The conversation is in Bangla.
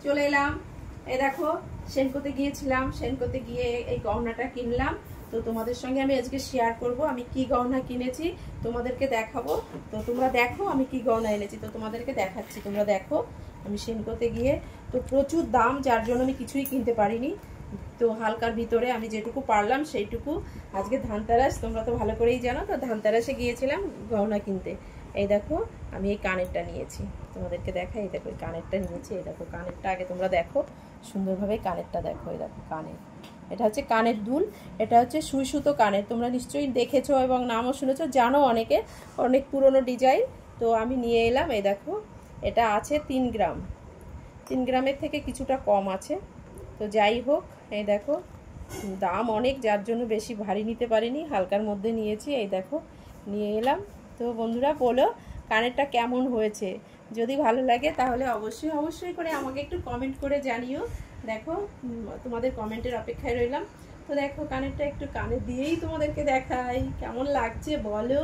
চলে এলাম। এই দেখো সেনকোতে গিয়েছিলাম, সেনকোতে গিয়ে এই গহনাটা কিনলাম। তো তোমাদের সঙ্গে আমি আজকে শেয়ার করব আমি কি গহনা কিনেছি, তোমাদেরকে দেখাবো। তো তোমরা দেখো আমি কি গহনা এনেছি, তো তোমাদেরকে দেখাচ্ছি। তোমরা দেখো আমি সেনকোতে গিয়ে তো প্রচুর দাম, যার জন্য আমি কিছুই কিনতে পারিনি। তো হালকার ভিতরে আমি যেটুকু পারলাম সেইটুকু। আজকে ধানতেরাস, তোমরা তো ভালো করেই জানো। তো ধানতেরাসে গিয়েছিলাম গহনা কিনতে। এই দেখো আমি এই কানেরটা নিয়েছি, তোমাদেরকে দেখাই। এই দেখো এই কানেরটা নিয়েছি। এই দেখো কানেরটা আগে তোমরা দেখো সুন্দরভাবে, কানেরটা দেখো। এই দেখো কানের, এটা হচ্ছে কানের দুল। এটা হচ্ছে সুই সুতো কানের, তোমরা নিশ্চয়ই দেখেছো এবং নামও শুনেছো, জানো অনেকে, অনেক পুরনো ডিজাইন। তো আমি নিয়ে এলাম। এই দেখো এটা আছে 3 গ্রাম, 3 গ্রামের থেকে কিছুটা কম আছে। তো যাই হোক, এই দেখো দাম অনেক, যার জন্য বেশি ভারী নিতে পারিনি, হালকার মধ্যে নিয়েছি। এই দেখো নিয়ে এলাম। তো বন্ধুরা বলো কানেরটা কেমন হয়েছে, যদি ভালো লাগে তাহলে অবশ্যই করে আমাকে একটু কমেন্ট করে জানিও। দেখো তোমাদের কমেন্টের অপেক্ষায় রইলাম। তো দেখো কানেরটা একটু কানে দিয়েই তোমাদেরকে দেখাই, কেমন লাগছে বলো।